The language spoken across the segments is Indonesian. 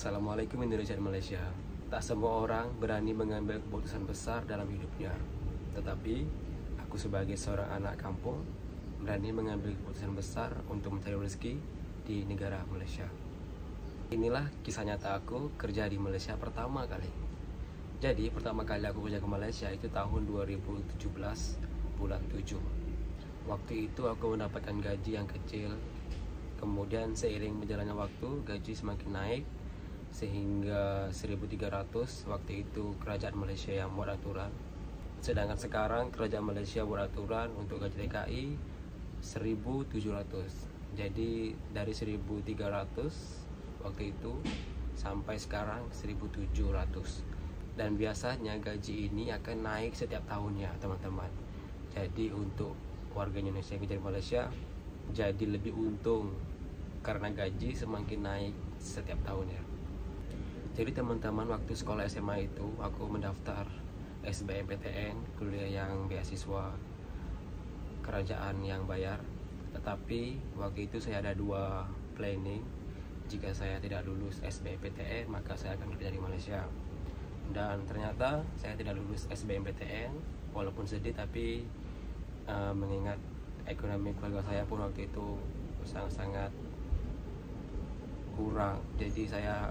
Assalamualaikum Indonesia dan Malaysia. Tak semua orang berani mengambil keputusan besar dalam hidupnya. Tetapi aku sebagai seorang anak kampung berani mengambil keputusan besar untuk mencari rezeki di negara Malaysia. Inilah kisah nyata aku kerja di Malaysia pertama kali. Jadi pertama kali aku kerja ke Malaysia itu tahun 2017 bulan 7. Waktu itu aku mendapatkan gaji yang kecil. Kemudian seiring berjalannya waktu, gaji semakin naik sehingga 1.300. Waktu itu kerajaan Malaysia yang buat aturan. Sedangkan sekarang kerajaan Malaysia buat aturan untuk gaji TKI 1.700. Jadi dari 1.300 waktu itu sampai sekarang 1.700. Dan biasanya gaji ini akan naik setiap tahunnya, teman-teman. Jadi untuk warga Indonesia yang kerja di Malaysia jadi lebih untung karena gaji semakin naik setiap tahunnya. Jadi teman-teman, waktu sekolah SMA itu aku mendaftar SBMPTN, kuliah yang beasiswa kerajaan yang bayar. Tetapi waktu itu saya ada dua planning. Jika saya tidak lulus SBMPTN maka saya akan kerja di Malaysia. Dan ternyata saya tidak lulus SBMPTN. Walaupun sedih, tapi mengingat ekonomi keluarga saya pun waktu itu sangat-sangat kurang. Jadi saya,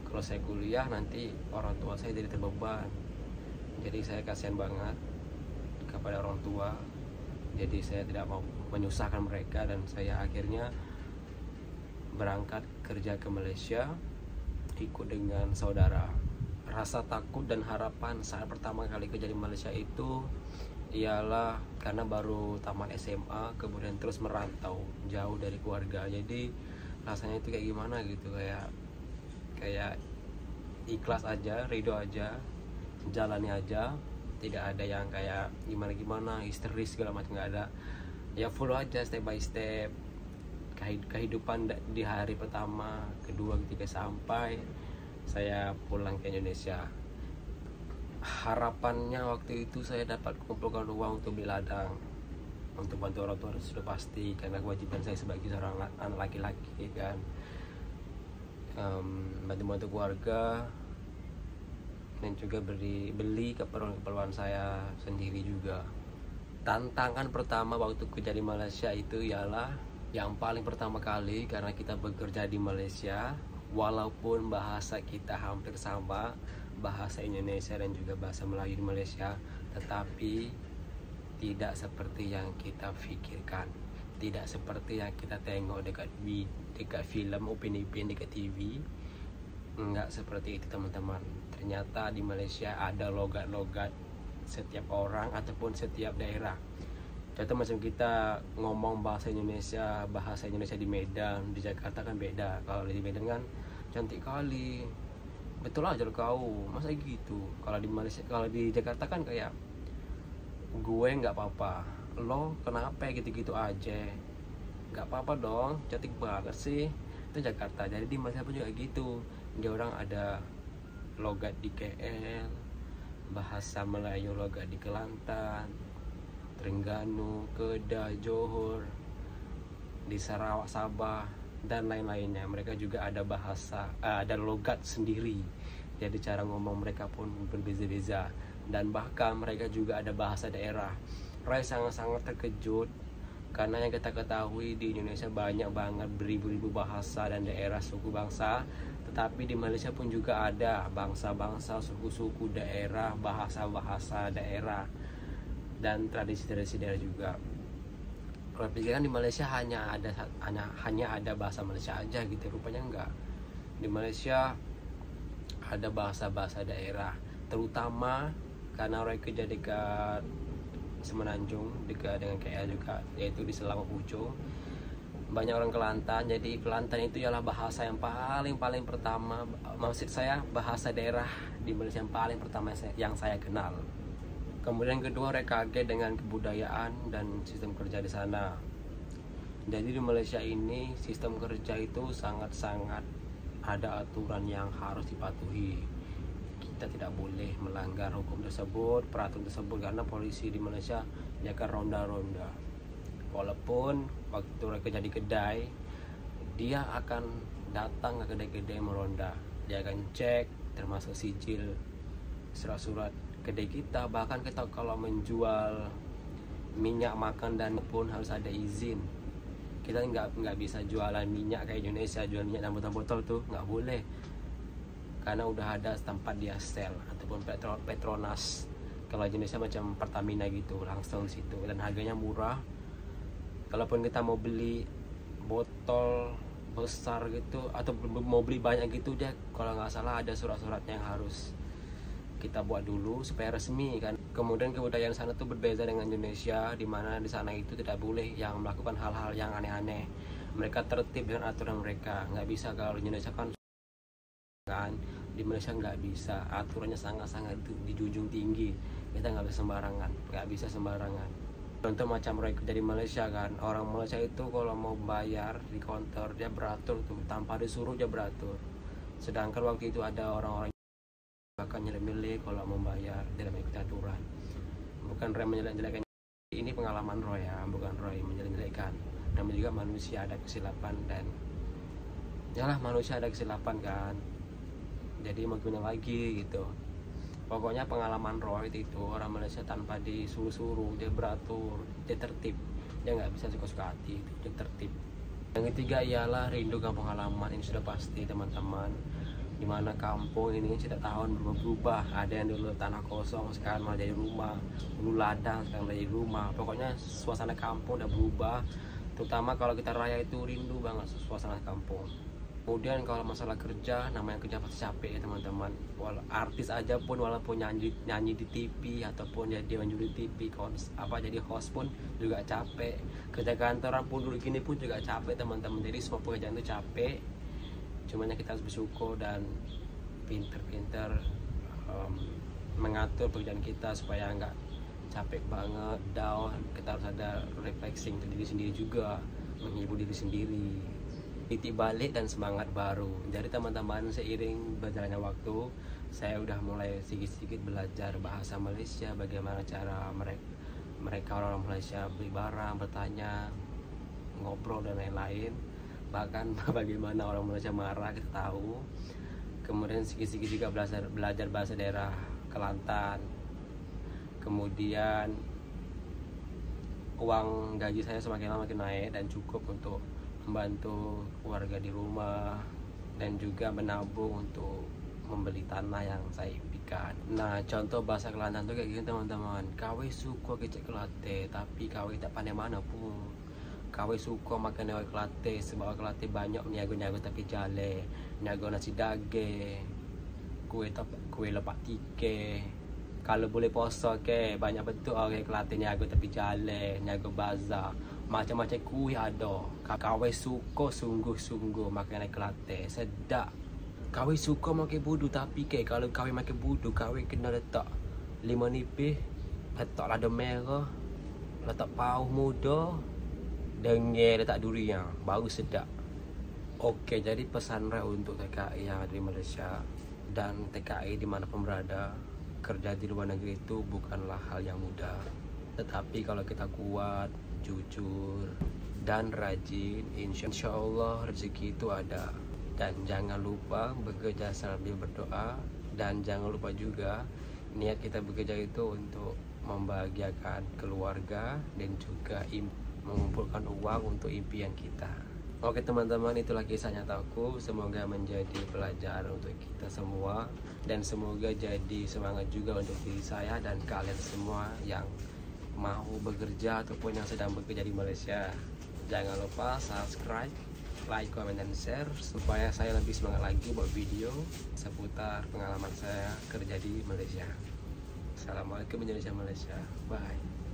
kalau saya kuliah nanti orang tua saya jadi terbeban. Jadi saya kasihan banget kepada orang tua. Jadi saya tidak mau menyusahkan mereka dan saya akhirnya berangkat kerja ke Malaysia ikut dengan saudara. Rasa takut dan harapan saat pertama kali kerja di Malaysia itu ialah karena baru tamat SMA, kemudian terus merantau jauh dari keluarga. Jadi rasanya itu kayak gimana gitu, kayak ikhlas aja, ridho aja, jalani aja, tidak ada yang kayak gimana histeris segala macam, nggak ada. Ya follow aja step by step kehidupan di hari pertama, kedua, ketiga sampai saya pulang ke Indonesia. Harapannya waktu itu saya dapat kumpulkan uang untuk beli ladang, untuk bantu orang tua sudah pasti, karena kewajiban saya sebagai seorang anak laki-laki kan. Bantu-bantu keluarga dan juga beli keperluan saya sendiri juga. Tantangan pertama waktu kerja di Malaysia itu ialah yang paling pertama kali, karena kita bekerja di Malaysia, walaupun bahasa kita hampir sama, bahasa Indonesia dan juga bahasa Melayu di Malaysia, tetapi tidak seperti yang kita pikirkan, tidak seperti yang kita tengok dekat film Upin Ipin dekat TV. Enggak seperti itu teman-teman. Ternyata di Malaysia ada logat-logat setiap orang ataupun setiap daerah. Contoh macam kita ngomong bahasa Indonesia di Medan, di Jakarta kan beda. Kalau di Medan kan cantik kali, betul aja lo kau, masa gitu. Kalau di Malaysia, kalau di Jakarta kan kayak gue nggak apa-apa, lo kenapa gitu-gitu aja, nggak apa-apa dong, cantik banget sih. Itu Jakarta. Jadi di Malaysia pun juga gitu. Dia orang ada logat di KL, bahasa Melayu logat di Kelantan, Terengganu, Kedah, Johor, di Sarawak, Sabah dan lain-lainnya. Mereka juga ada bahasa, ada logat sendiri. Jadi cara ngomong mereka pun berbeza-beza. Dan bahkan mereka juga ada bahasa daerah. Saya sangat-sangat terkejut karena yang kita ketahui di Indonesia banyak banget beribu-ribu bahasa dan daerah suku bangsa. Tetapi di Malaysia pun juga ada bangsa-bangsa, suku-suku daerah, bahasa-bahasa daerah dan tradisi-tradisi daerah juga. Kalau pikiran di Malaysia hanya ada bahasa Malaysia aja gitu, rupanya enggak. Di Malaysia ada bahasa-bahasa daerah, terutama karena orang kerja dekat Semenanjung, dekat dengan KL juga, yaitu di Selangor Puchong. Banyak orang Kelantan. Jadi Kelantan itu ialah bahasa yang paling pertama, maksud saya bahasa daerah di Malaysia yang paling pertama yang saya kenal. Kemudian kedua, mereka kaget dengan kebudayaan dan sistem kerja di sana. Jadi di Malaysia ini sistem kerja itu sangat-sangat ada aturan yang harus dipatuhi. Kita tidak boleh melanggar hukum tersebut, peraturan tersebut, karena polisi di Malaysia dia akan ronda-ronda. Walaupun waktu mereka jadi kedai, dia akan datang ke kedai-kedai meronda. Dia akan cek termasuk sijil, surat-surat kedai kita. Bahkan kita kalau menjual minyak makan dan pun harus ada izin. Kita nggak bisa jualan minyak kayak Indonesia, jual minyak dalam botol-botol tuh nggak boleh, karena udah ada tempat dia sel ataupun Petronas. Kalau Indonesia macam Pertamina gitu, langsung situ, dan harganya murah. Kalaupun kita mau beli botol besar gitu atau mau beli banyak gitu, dia kalau nggak salah ada surat-suratnya yang harus kita buat dulu supaya resmi kan. Kemudian kebudayaan sana tuh berbeda dengan Indonesia, di mana di sana itu tidak boleh yang melakukan hal-hal yang aneh-aneh. Mereka tertib dengan aturan mereka. Nggak bisa kalau di Indonesia kan di Malaysia nggak bisa, aturannya sangat-sangat dijunjung tinggi. Kita nggak bisa sembarangan. Contoh macam Roy kerja di Malaysia kan, orang Malaysia itu kalau mau bayar di counter dia beratur tuh, tanpa disuruh dia beratur. Sedangkan waktu itu ada orang-orang bahkan nyelek-nyelek kalau mau bayar tidak mengikuti aturan. Bukan Roy menjelek-jelekan, ini pengalaman Roy ya, bukan Roy menjelek-jelekan. Namanya juga manusia, ada kesilapan, dan yalah manusia ada kesilapan kan. Jadi mau gimana lagi gitu. Pokoknya pengalaman Roy itu orang Malaysia tanpa disuruh-suruh dia beratur, dia tertib, dia nggak bisa suka-suka hati, dia tertib. Yang ketiga ialah rindu kampung halaman. Ini sudah pasti teman-teman, dimana kampung ini setiap tahun berubah. Ada yang dulu tanah kosong sekarang malah jadi rumah, dulu ladang sekarang jadi rumah. Pokoknya suasana kampung udah berubah, terutama kalau kita raya itu rindu banget suasana kampung. Kemudian kalau masalah kerja, namanya kerja pasti capek ya teman-teman. Artis aja pun walaupun nyanyi di TV ataupun dia menjadi di TV, jadi host pun juga capek. Kerja kantoran pun dulu gini pun juga capek teman-teman. Jadi semua pekerjaan itu capek. Cuman kita harus bersyukur dan pinter-pinter mengatur pekerjaan kita supaya nggak capek banget, down. Kita harus ada refreshing untuk diri sendiri juga, menghibur diri sendiri. Titik balik dan semangat baru. Jadi teman-teman, seiring berjalannya waktu, saya udah mulai sedikit-sedikit belajar bahasa Malaysia, bagaimana cara mereka orang Malaysia beli barang, bertanya, ngobrol dan lain-lain. Bahkan bagaimana orang Malaysia marah kita tahu. Kemudian sedikit-sedikit juga belajar bahasa daerah Kelantan. Kemudian uang gaji saya semakin lama makin naik dan cukup untuk membantu keluarga di rumah dan juga menabung untuk membeli tanah yang saya impikan. Nah, contoh bahasa Kelantan tuh kayak gini teman-teman. Kawe suka kecek kelate, tapi kawe tak pandai mana pun. Kawe suka makan nasi kelate, sebab kelate banyak niago-niago tapi jale, niago nasi dage, kue lepak tike. Kalau boleh poso ke banyak betul orang kelate niago tapi jale, niago bazar. Macam-macam kuih ada. Kawe suka sungguh-sungguh makan kelate, sedap. Kawe suka makan budu, tapi kalau kawe makan budu, kawe kena letak 5 nipis, letak lada merah, letak pauh muda, dengir, letak durian, baru sedap. Oke, jadi pesan Roy untuk TKI yang ada di Malaysia dan TKI dimanapun berada, kerja di luar negeri itu bukanlah hal yang mudah. Tetapi kalau kita kuat, jujur dan rajin, insya Allah rezeki itu ada. Dan jangan lupa bekerja sambil berdoa, dan jangan lupa juga niat kita bekerja itu untuk membahagiakan keluarga dan juga mengumpulkan uang untuk impian kita. Oke teman-teman, itulah kisah nyataku. Semoga menjadi pelajaran untuk kita semua, dan semoga jadi semangat juga untuk diri saya dan kalian semua yang mau bekerja ataupun yang sedang bekerja di Malaysia. Jangan lupa subscribe, like, comment, dan share supaya saya lebih semangat lagi buat video seputar pengalaman saya kerja di Malaysia. Assalamualaikum Indonesia Malaysia. Bye.